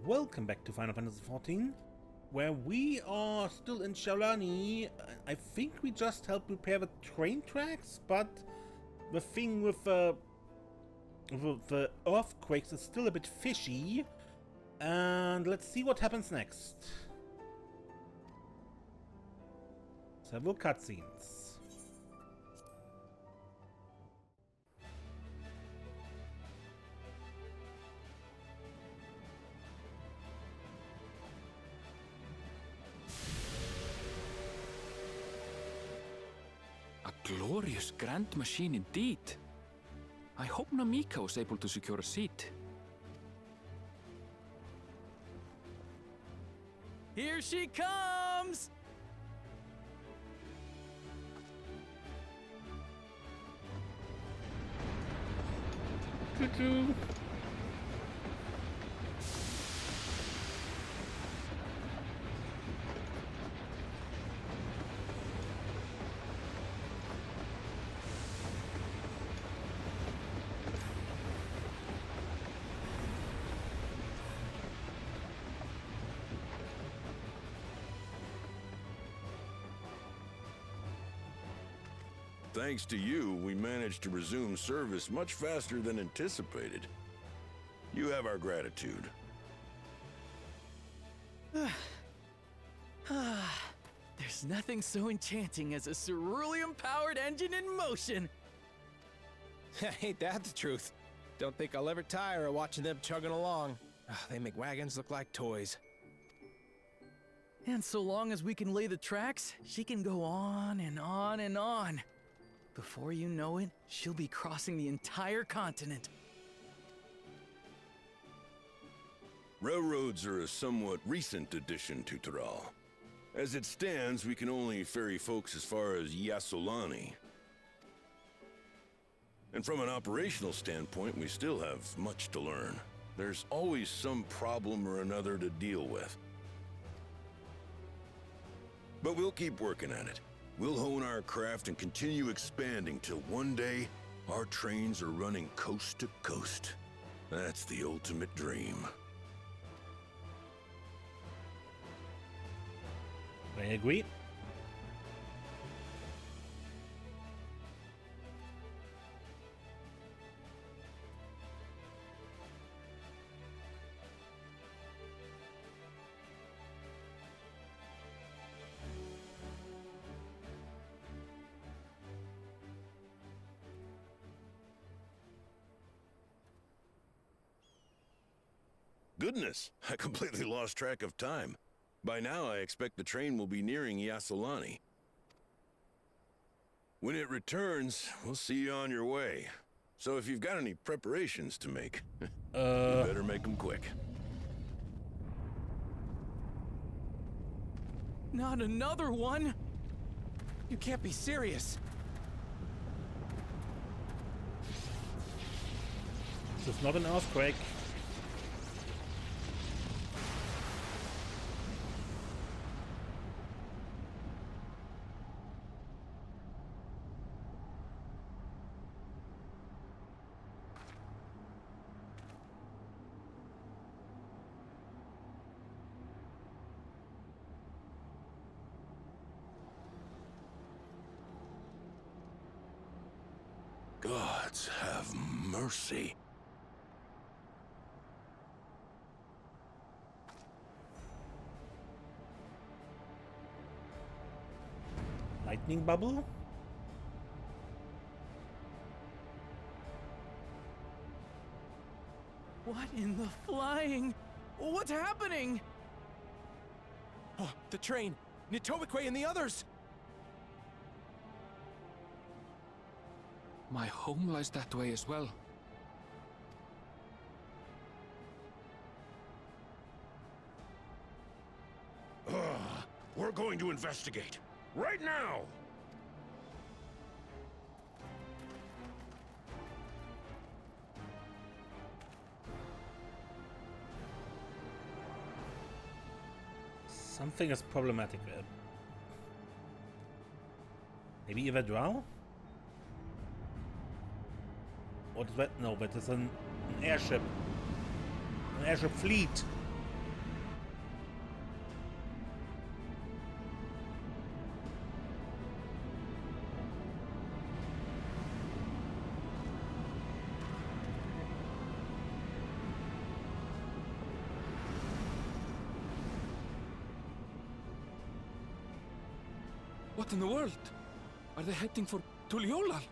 Welcome back to Final Fantasy XIV, where we are still in Yyasolani. I think we just helped repair the train tracks, but the thing with the earthquakes is still a bit fishy. And let's see what happens next. Several cutscenes. A glorious grand machine indeed. I hope Namika was able to secure a seat. Here she comes! Choo-choo! Thanks to you, we managed to resume service much faster than anticipated. You have our gratitude. There's nothing so enchanting as a cerulean-powered engine in motion! Ain't that the truth? Don't think I'll ever tire of watching them chugging along. They make wagons look like toys. And so long as we can lay the tracks, she can go on and on and on. Before you know it, she'll be crossing the entire continent. Railroads are a somewhat recent addition to Tulliyolal. As it stands, we can only ferry folks as far as Yyasolani. And from an operational standpoint, we still have much to learn. There's always some problem or another to deal with. But we'll keep working at it. We'll hone our craft and continue expanding till one day, our trains are running coast to coast. That's the ultimate dream. I agree. Goodness, I completely lost track of time. By now, I expect the train will be nearing Yyasolani. When it returns, we'll see you on your way. So if you've got any preparations to make, you better make them quick. Not another one! You can't be serious. This is not an earthquake. Gods have mercy. Lightning bubble? What in the flying? What's happening? Oh, the train! Nitobikwe and the others! My home lies that way as well. We're going to investigate. Right now! Something is problematic there. Maybe a drow? Or is that? No, that is an airship. An airship fleet. What in the world? Are they heading for Tulliyolal?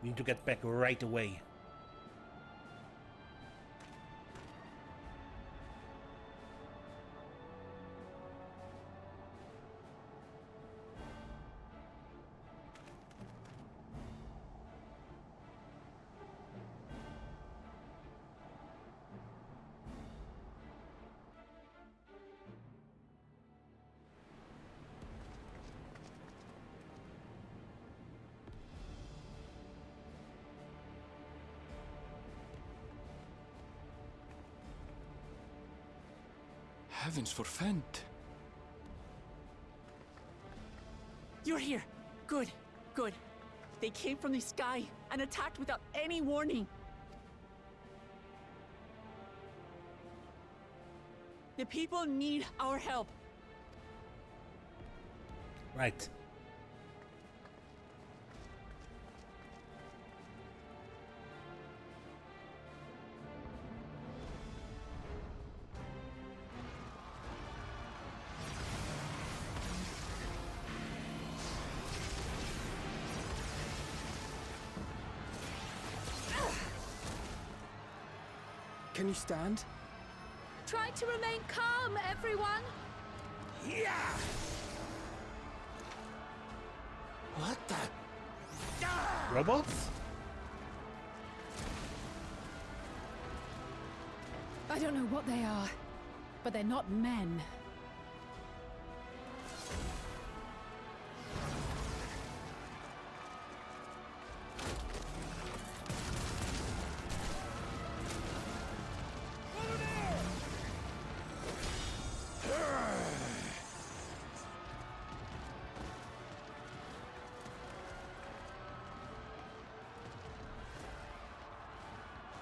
We need to get back right away. Heavens forfend. You're here. Good, good. They came from the sky and attacked without any warning. The people need our help. Right. Can you stand? Try to remain calm, everyone. Yeah! What the? Robots? I don't know what they are, but they're not men.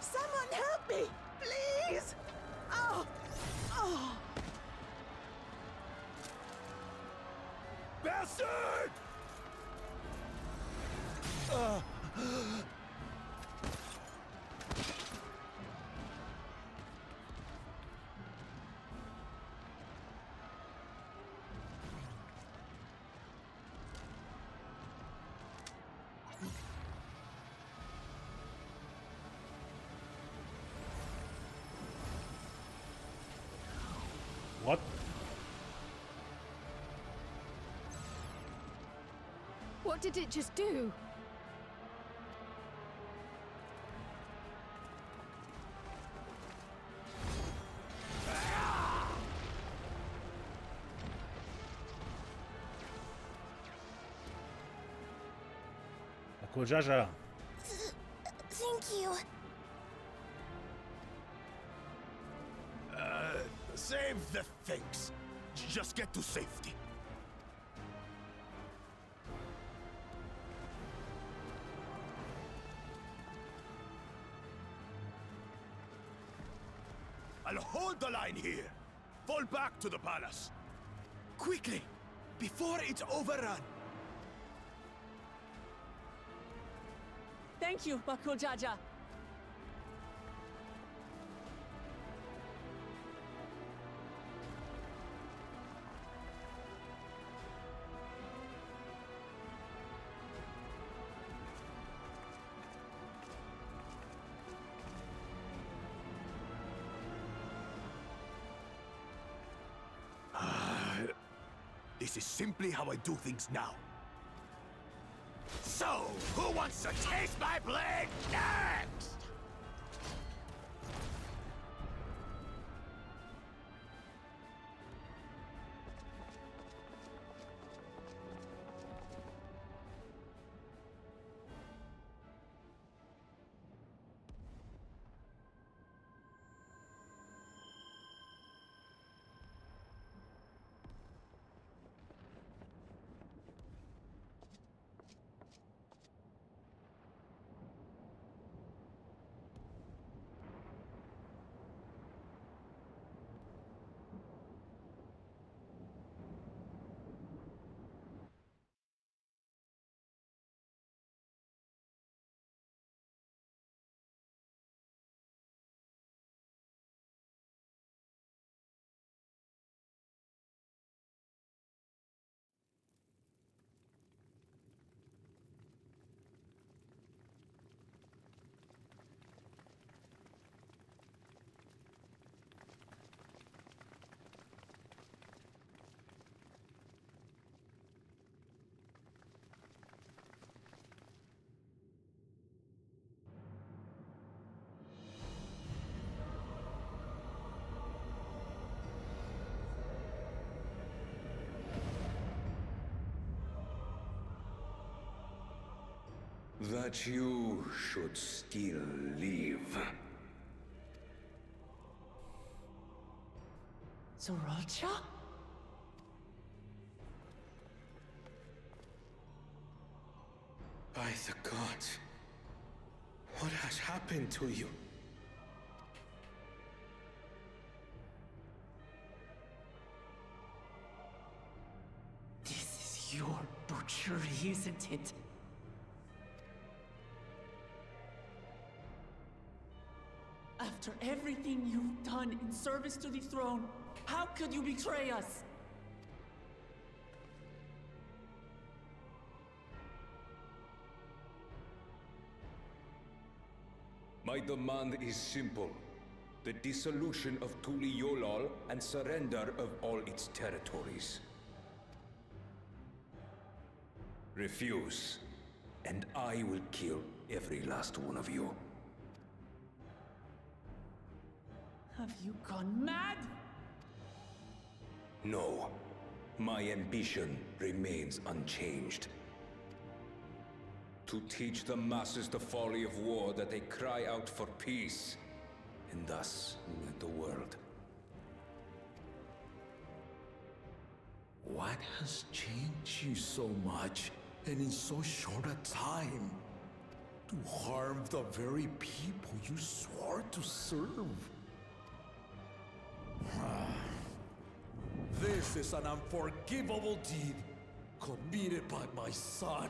Someone help me, please! Oh! Oh! Bastard! What? What did it just do? Zoraal Ja. Thank you. Save the things. Just get to safety. I'll hold the line here. Fall back to the palace. Quickly, before it's overrun. Thank you, Zoraal Ja. This is simply how I do things now. So, who wants to taste my blade next? that you should still live. Zoraal Ja? By the gods, what has happened to you? This is your butchery, isn't it? After everything you've done in service to the throne, how could you betray us? My demand is simple. The dissolution of Tulliyolal and surrender of all its territories. Refuse, and I will kill every last one of you. Have you gone mad? No. My ambition remains unchanged. To teach the masses the folly of war, that they cry out for peace, and thus unite the world. What has changed you so much, and in so short a time? To harm the very people you swore to serve? This is an unforgivable deed committed by my son.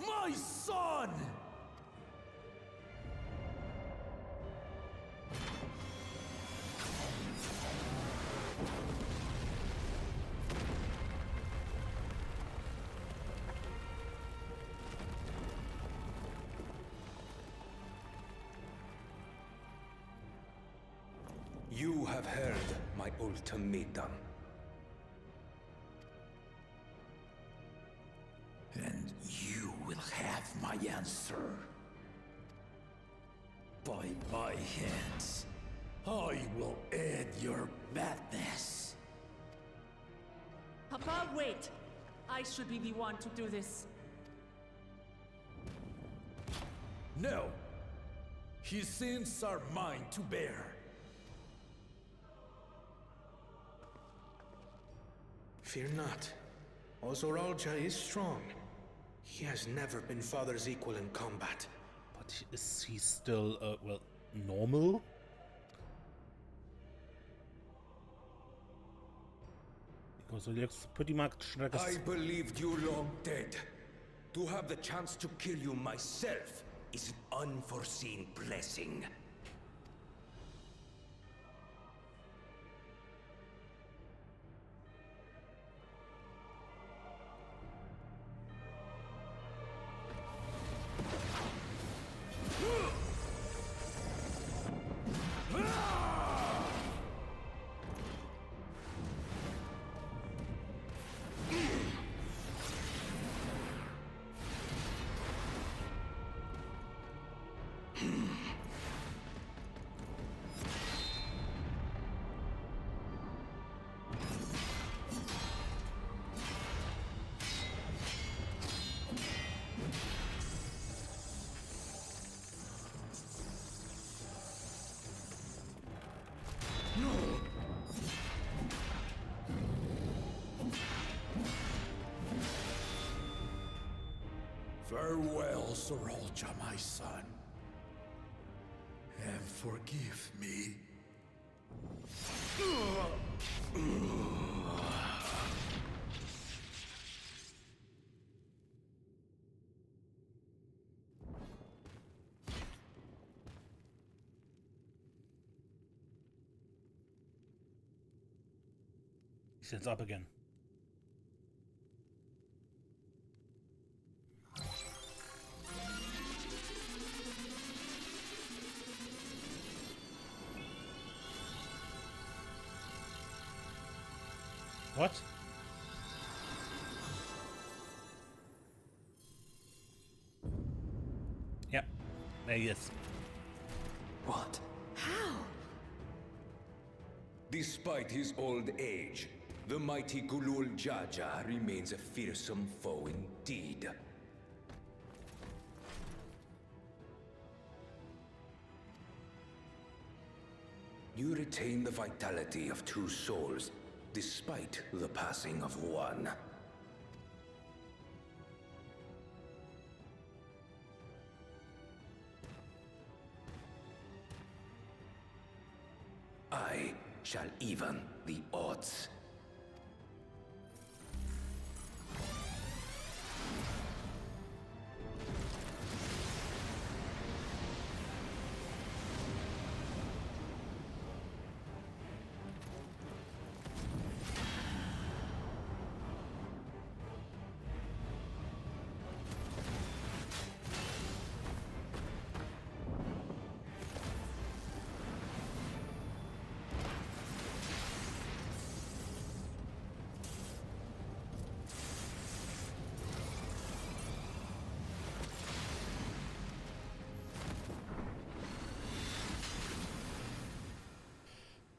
My son! You have heard my ultimatum. And you will have my answer. By my hands, I will end your madness. Papa, wait! I should be the one to do this. No! His sins are mine to bear. Fear not. Zoraal Ja is strong. He has never been father's equal in combat. But is he still, well, normal? Because he looks pretty much like a... I believed you long dead. To have the chance to kill you myself is an unforeseen blessing. Farewell, Zoraal Ja, my son. And forgive me. He stands up again. What? Yeah, there he is. What? How? Despite his old age, the mighty Zoraal Ja remains a fearsome foe indeed. You retain the vitality of 2 souls, despite the passing of 1. I shall even the odds.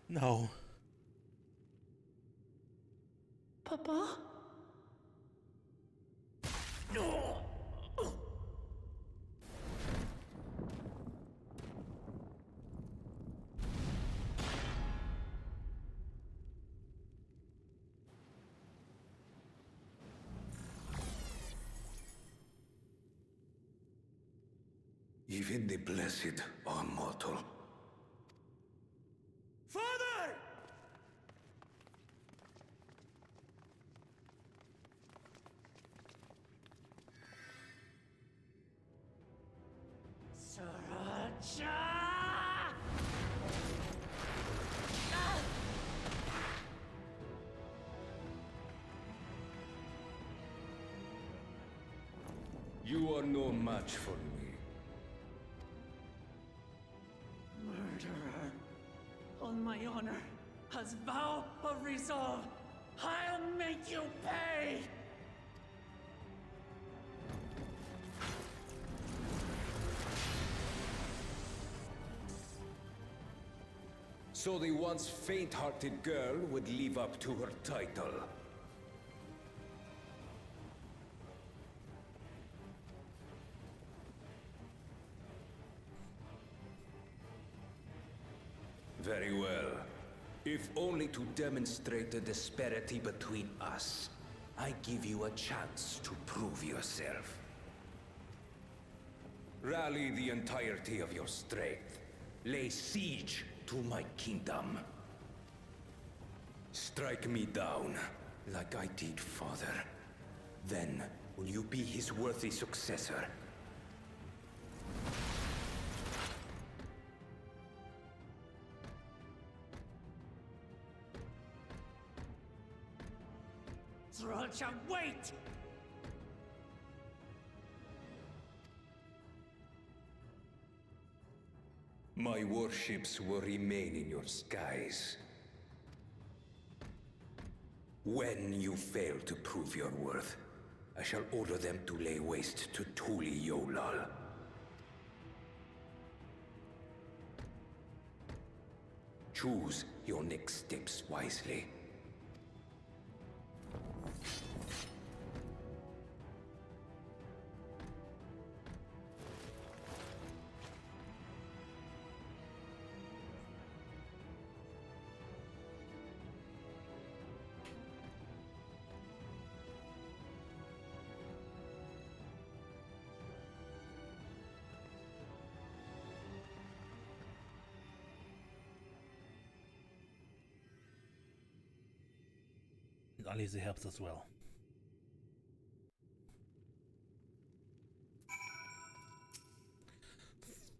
No. Papa? No. Even the blessed are mortal. Father! Zoraal Ja! You are no match for me. Murderer. On my honor, as vow of resolve, I'll make you pay! So the once faint-hearted girl would live up to her title. Very well. If only to demonstrate the disparity between us, I give you a chance to prove yourself. Rally the entirety of your strength. Lay siege to my kingdom. Strike me down, like I did father. Then, will you be his worthy successor? Zoraal Ja, wait! My warships will remain in your skies. When you fail to prove your worth, I shall order them to lay waste to Tulliyolal. Choose your next steps wisely. Alice helps as well.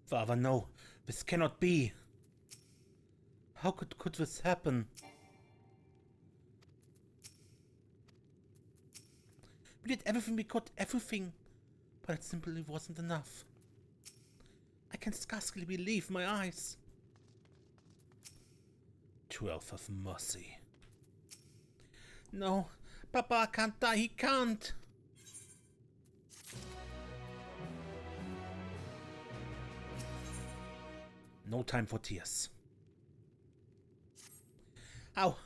Father, no. This cannot be. How could this happen? We did everything we could, everything. But it simply wasn't enough. I can scarcely believe my eyes. 12 of mercy. No, Papa can't die, he can't. No time for tears. How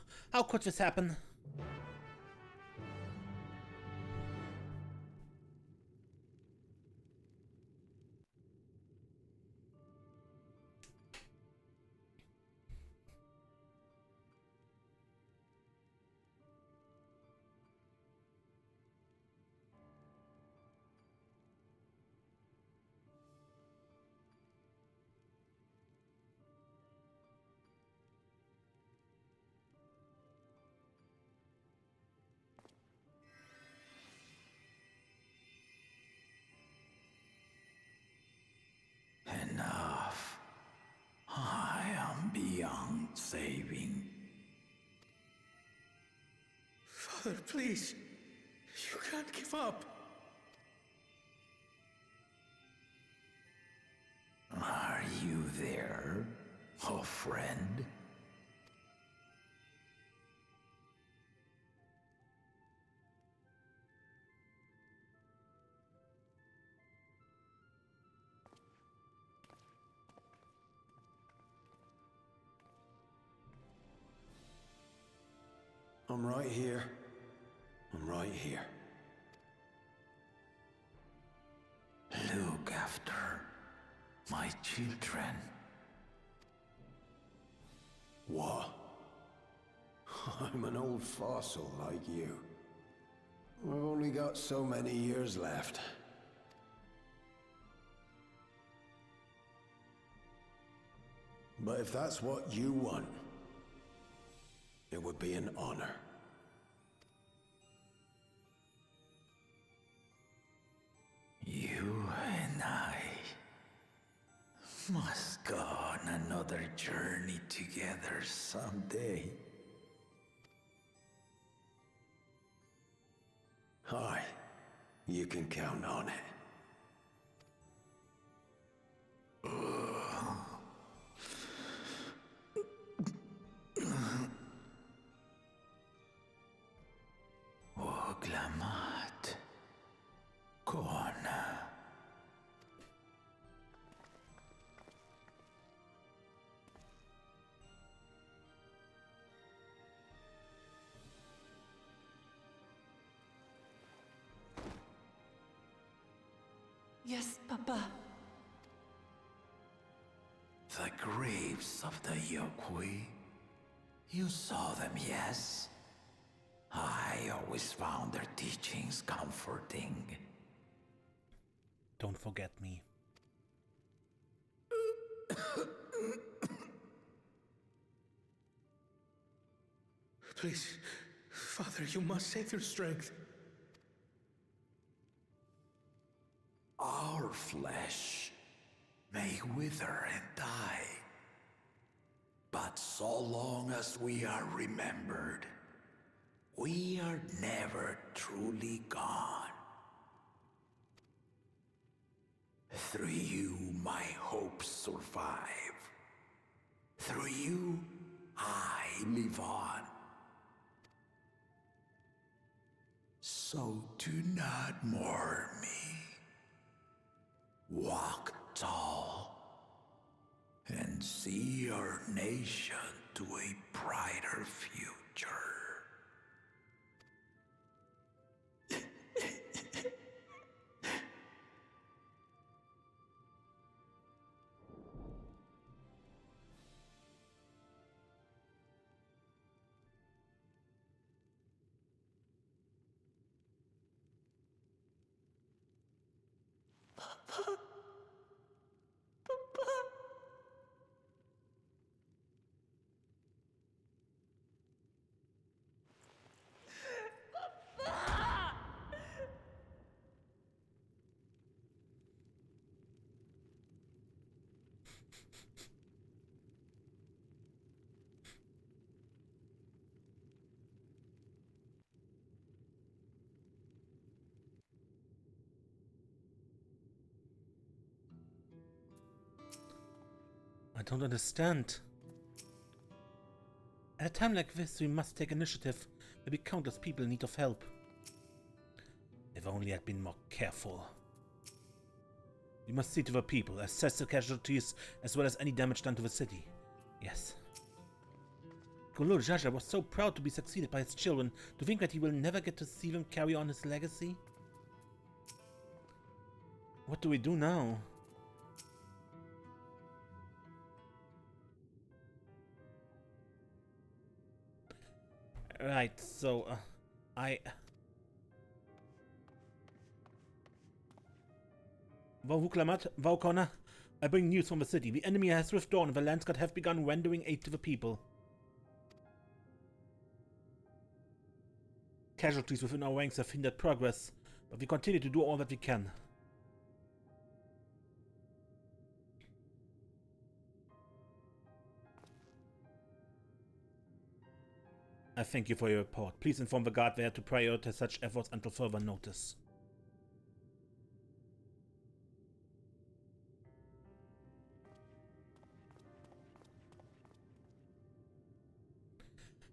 could this happen? Father, please. You can't give up. Are you there, oh friend? I'm right here. I'm right here. Look after my children. What? I'm an old fossil like you. I've only got so many years left. But if that's what you want, it would be an honor. You and I must go on another journey together someday. Aye, you can count on it. Oglamat. Kona. Yes, Papa. The graves of the Yokwi. You saw them, yes? I always found their teachings comforting. Don't forget me. Please, Father, you must save your strength. Our flesh may wither and die, but so long as we are remembered, we are never truly gone. Through you, my hopes survive. Through you, I live on. So do not mourn me. Walk tall and see our nation to a brighter future. I don't understand. At a time like this, we must take initiative. There be countless people in need of help. If only I'd been more careful. We must see to the people, assess the casualties, as well as any damage done to the city. Yes. Zoraal Ja was so proud to be succeeded by his children. To think that he will never get to see them carry on his legacy? What do we do now? Right, so, Vuklamat, Vaukona, I bring news from the city. The enemy has withdrawn and the Landsguard have begun rendering aid to the people. Casualties within our ranks have hindered progress, but we continue to do all that we can. I thank you for your report. Please inform the guard there to prioritize such efforts until further notice.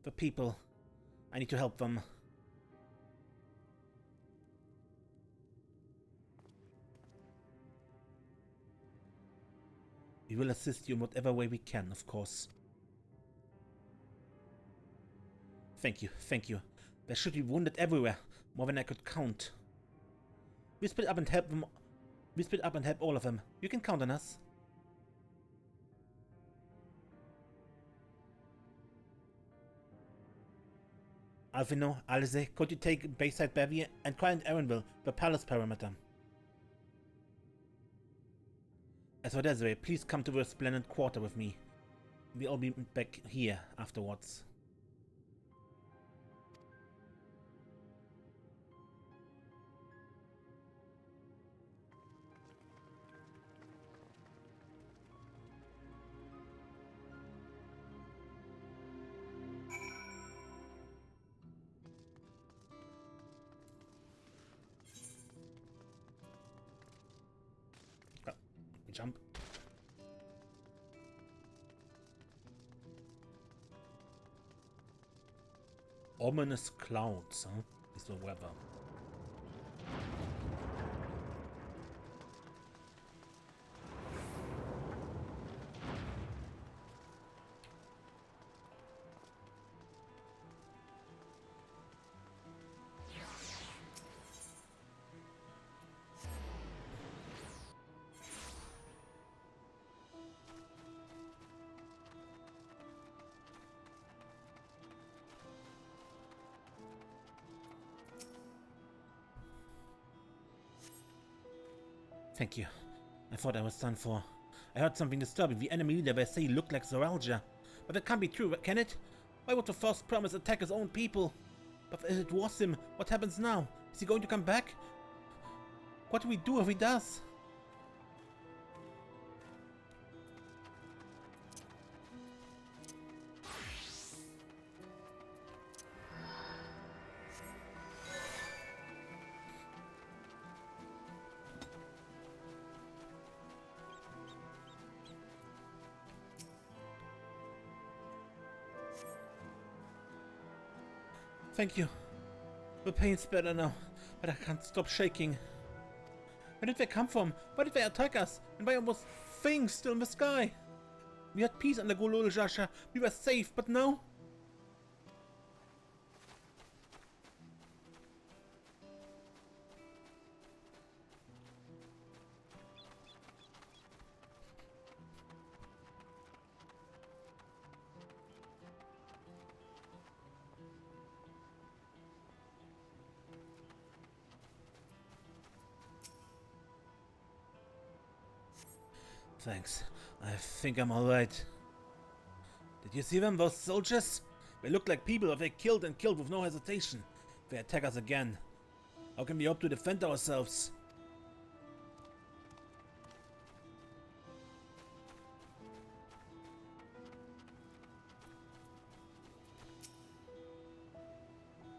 The people. I need to help them. We will assist you in whatever way we can, of course. Thank you, thank you. There should be wounded everywhere, more than I could count. We split up and help them. We split up and help all of them. You can count on us. Alvino, Alize, could you take Bayside Bevy and Quiet Aaronville, the palace perimeter? As for Desiree, please come to the Splendid Quarter with me. We'll all be back here afterwards. Jump. Ominous clouds, huh? Is the weather. Thank you. I thought I was done for. I heard something disturbing. The enemy leader, they say he looked like Zoraal Ja. But that can't be true, can it? Why would the first promise attack his own people? But if it was him, what happens now? Is he going to come back? What do we do if he does? Thank you. The pain's better now, but I can't stop shaking. Where did they come from? Why did they attack us? And why are those things still in the sky? We had peace under Zoraal Ja. We were safe, but now? Thanks. I think I'm alright. Did you see them, those soldiers? They look like people that they killed and killed with no hesitation. They attack us again. How can we hope to defend ourselves?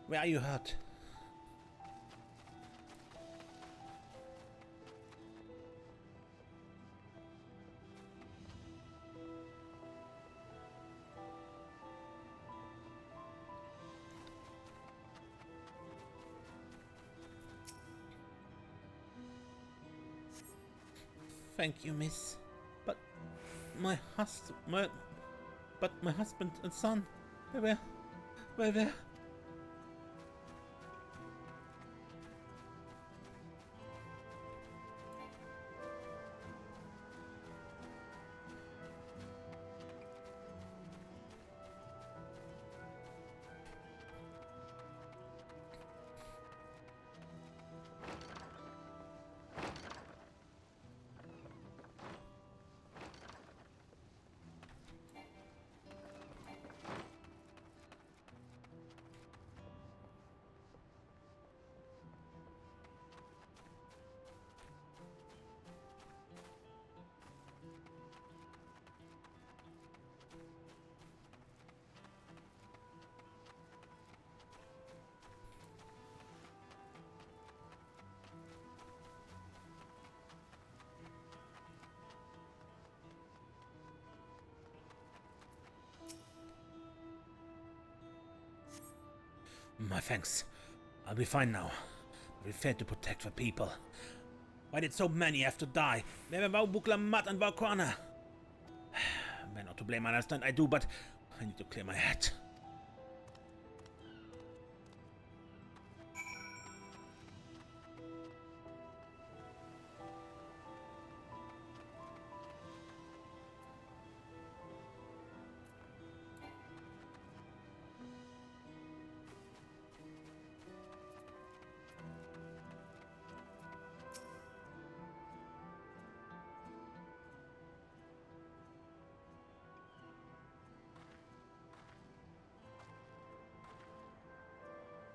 Where are you hurt? Thank you, miss. But my husband and son, where? My thanks. I'll be fine now. We failed to protect the people. Why did so many have to die? Maybe wou bukla mat and wou kwana. We're not to blame, I understand I do, but I need to clear my head.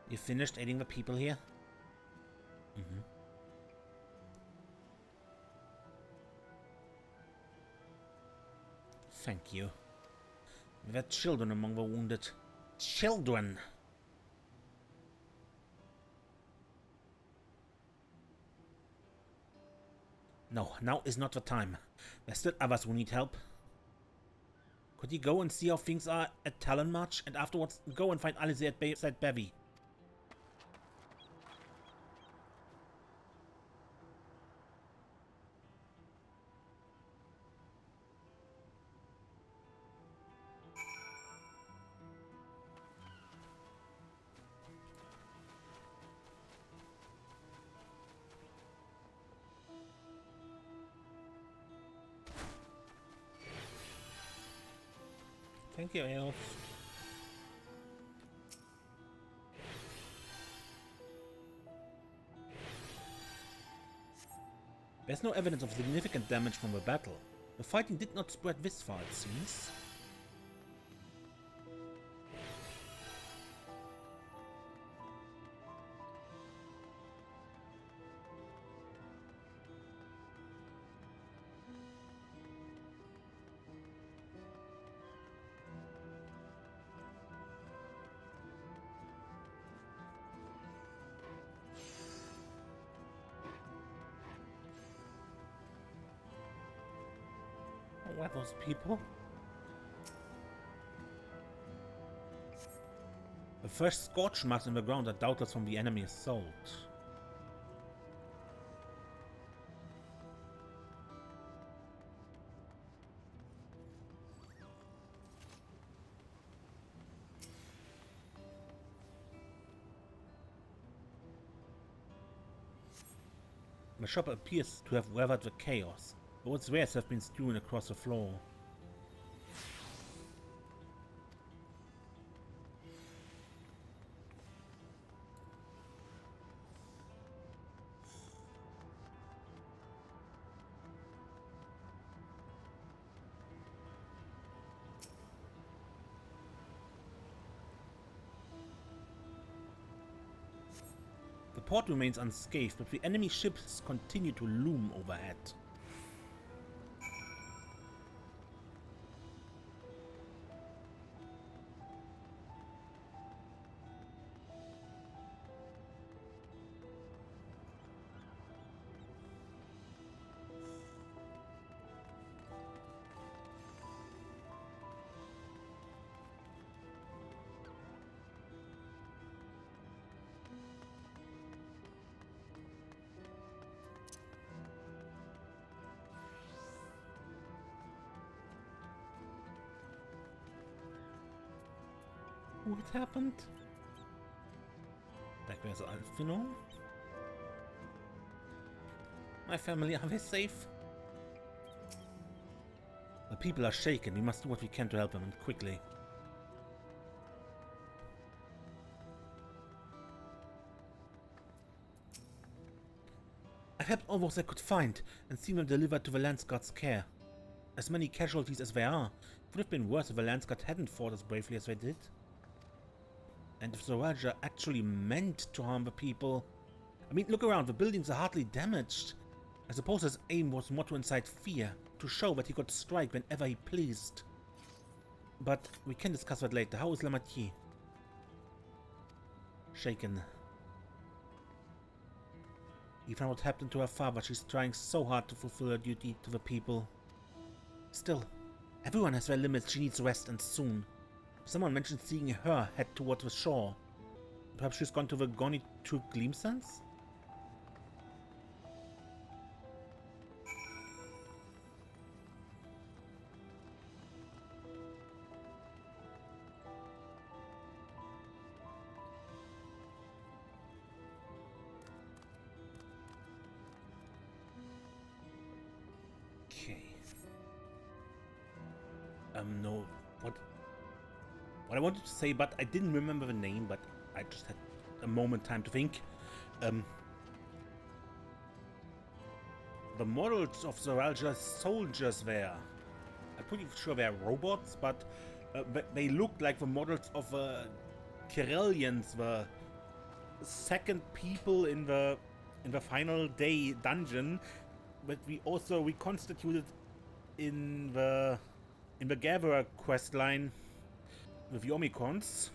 You finished aiding the people here? Mm-hmm. Thank you. There were children among the wounded. Children! No, now is not the time. There's still others who need help. Could you go and see how things are at Talonmarch, and afterwards go and find Alice at Bayside Bevy? Thank you, Elf. There's no evidence of significant damage from the battle. The fighting did not spread this far, it seems. Who are those people? The first scorch marks in the ground are doubtless from the enemy assault. The shop appears to have weathered the chaos, but its wares have been strewn across the floor. The port remains unscathed, but the enemy ships continue to loom overhead. What happened? Like where's Alfino? My family, are they safe? The people are shaken. We must do what we can to help them, and quickly. I've helped all those I could find, and seen them delivered to the Landsguard's care. As many casualties as there are, it would have been worse if the Landsguard hadn't fought as bravely as they did. And if Zoraal Ja actually meant to harm the people... I mean, look around, the buildings are hardly damaged. I suppose his aim was more to incite fear, to show that he could strike whenever he pleased. But we can discuss that later. How is Lamatier? Shaken. Even what happened to her father, she's trying so hard to fulfill her duty to the people. Still, everyone has their limits. She needs rest, and soon. Someone mentioned seeing her head towards the shore. Perhaps she's gone to the Goni to Gleam Sense? Okay. No. What I wanted to say, but I didn't remember the name, but I just had a moment time to think. The models of Zoraal Ja's soldiers there. I'm pretty sure they're robots, but they looked like the models of Kirellians, the second people in the final day dungeon, but we also reconstituted in the Gatherer questline with the Omicrons.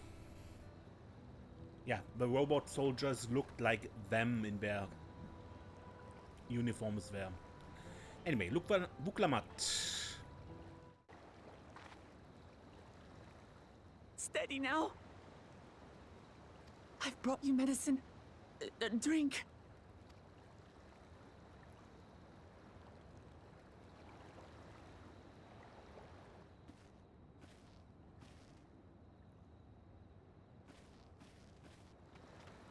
Yeah, the robot soldiers looked like them in their uniforms there. Anyway, Wuklamat. Steady now. I've brought you medicine. Drink.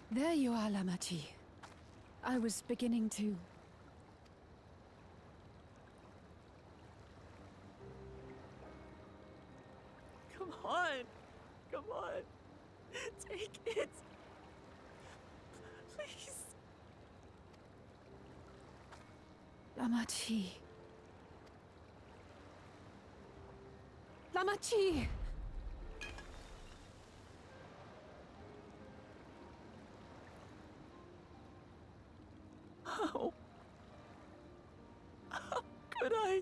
There you are, Lamachi. I was beginning to... Come on. Come on. Take it. Please. Lamachi. Lamachi! How could I?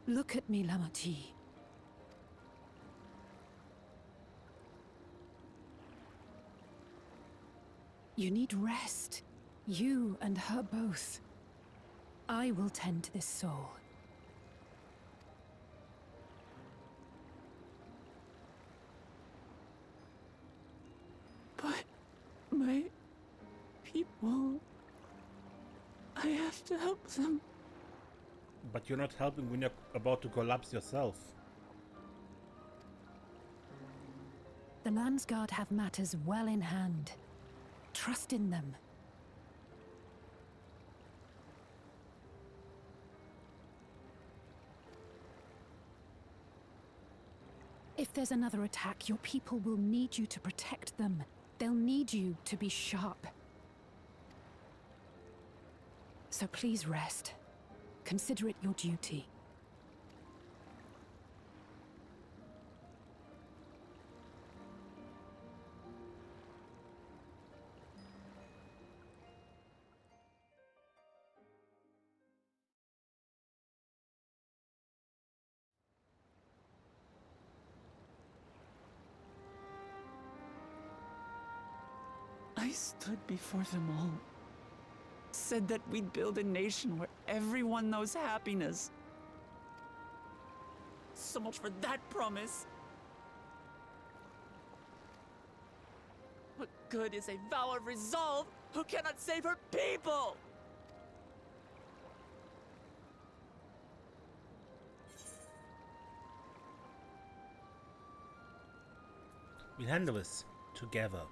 Look at me, Lamachi. You need rest. You and her both. I will tend to this soul. But my people... I have to help them. But you're not helping when you're about to collapse yourself. The Landsguard have matters well in hand. Trust in them. If there's another attack, your people will need you to protect them. They'll need you to be sharp. So please rest. Consider it your duty. I stood before them all. Said that we'd build a nation where everyone knows happiness. So much for that promise. What good is a vow of resolve who cannot save her people? We'll handle this together.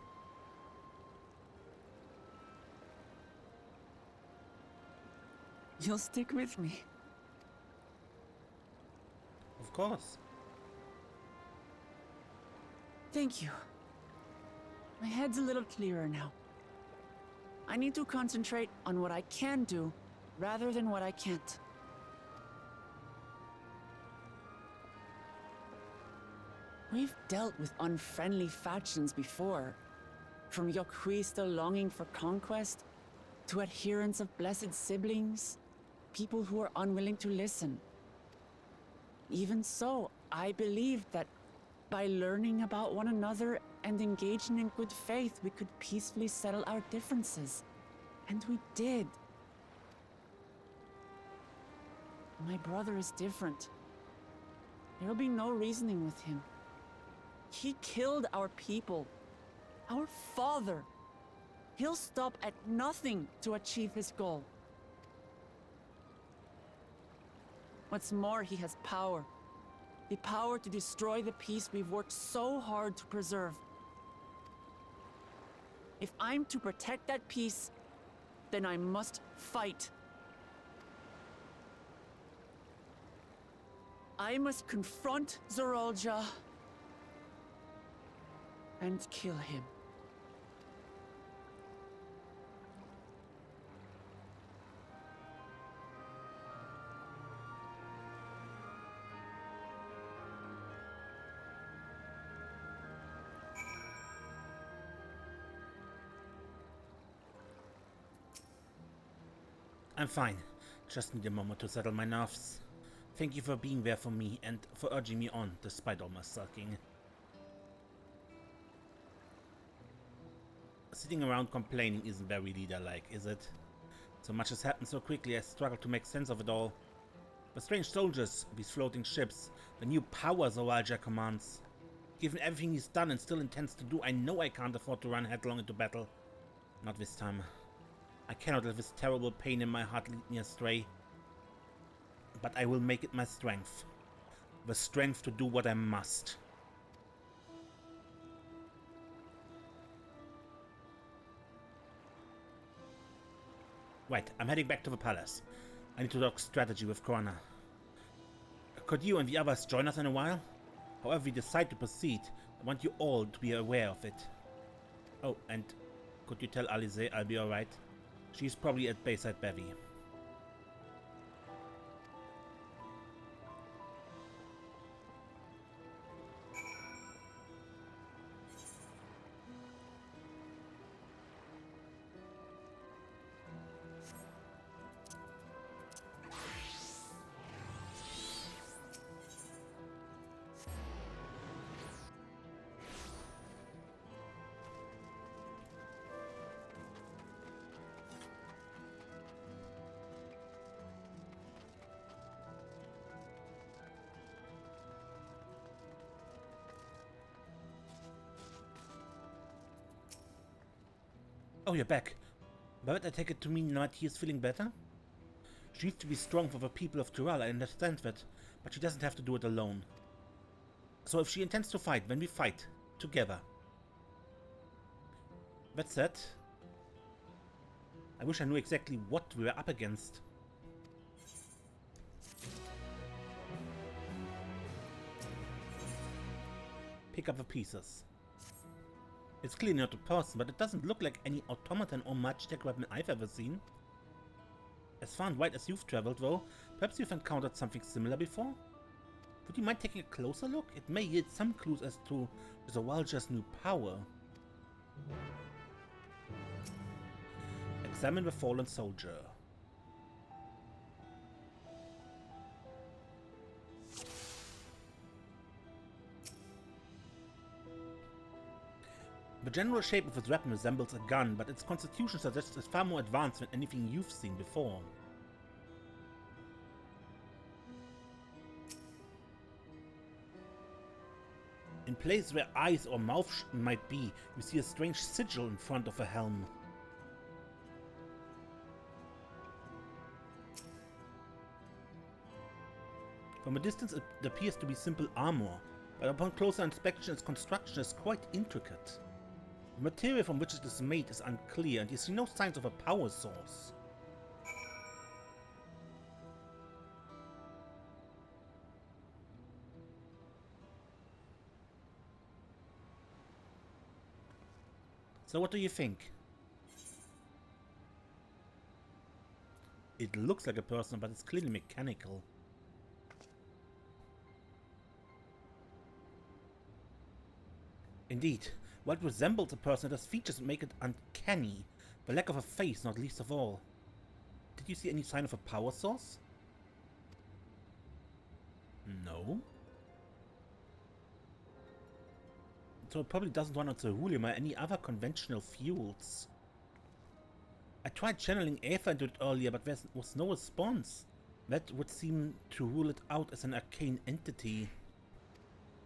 You'll stick with me. Of course. Thank you. My head's a little clearer now. I need to concentrate on what I can do rather than what I can't. We've dealt with unfriendly factions before. From Yokwista longing for conquest, to adherents of blessed siblings, people who are unwilling to listen. Even so, I believed that by learning about one another and engaging in good faith, we could peacefully settle our differences. And we did. My brother is different. There will be no reasoning with him. He killed our people. Our father. He'll stop at nothing to achieve his goal. What's more, he has power. The power to destroy the peace we've worked so hard to preserve. If I'm to protect that peace, then I must fight. I must confront Zoraal Ja and kill him. I'm fine. Just need a moment to settle my nerves. Thank you for being there for me and for urging me on, despite all my sulking. Sitting around complaining isn't very leader-like, is it? So much has happened so quickly I struggle to make sense of it all. The strange soldiers, these floating ships, the new power Zoraal Ja commands. Given everything he's done and still intends to do, I know I can't afford to run headlong into battle. Not this time. I cannot let this terrible pain in my heart lead me astray. But I will make it my strength. The strength to do what I must. Right, I'm heading back to the palace. I need to talk strategy with Corona. Could you and the others join us in a while? However we decide to proceed, I want you all to be aware of it. Oh, and could you tell Alize I'll be alright? She's probably at Bayside Bevy. Oh, you're back. But I take it to mean that he is feeling better? She needs to be strong for the people of Tulliyolal, I understand that, but she doesn't have to do it alone. So if she intends to fight, then we fight. Together. That said, I wish I knew exactly what we were up against. Pick up the pieces. It's clearly not a person, but it doesn't look like any automaton or magitech weapon I've ever seen. As far and wide as you've traveled, though, perhaps you've encountered something similar before? Would you mind taking a closer look? It may yield some clues as to Zoraal Ja's new power. Examine the fallen soldier. The general shape of its weapon resembles a gun, but its constitution suggests it's far more advanced than anything you've seen before. In places where eyes or mouth might be, you see a strange sigil in front of a helm. From a distance it appears to be simple armor, but upon closer inspection its construction is quite intricate. The material from which it is made is unclear, and you see no signs of a power source. So what do you think? It looks like a person, but it's clearly mechanical. Indeed. What resembles a person that has features that make it uncanny, the lack of a face not least of all. Did you see any sign of a power source? No. So it probably doesn't run on ceruleum or any other conventional fuels. I tried channeling Aether into it earlier, but there was no response. That would seem to rule it out as an arcane entity.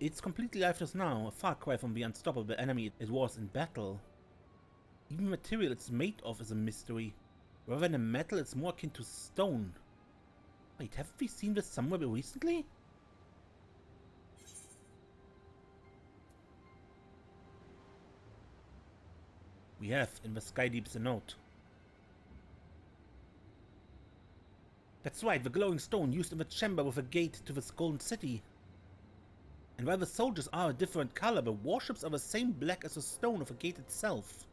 It's completely lifeless now, a far cry from the unstoppable enemy it was in battle. Even the material it's made of is a mystery. Rather than a metal, it's more akin to stone. Wait, have we seen this somewhere recently? We have, in the Skydeep's note. That's right, the glowing stone used in the chamber with a gate to this golden city. And while the soldiers are a different color, the warships are the same black as the stone of the gate itself.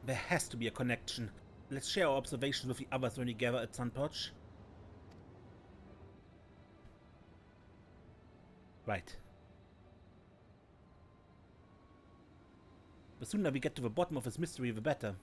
There has to be a connection. Let's share our observations with the others when we gather at Sunperch. Right. The sooner we get to the bottom of this mystery, the better.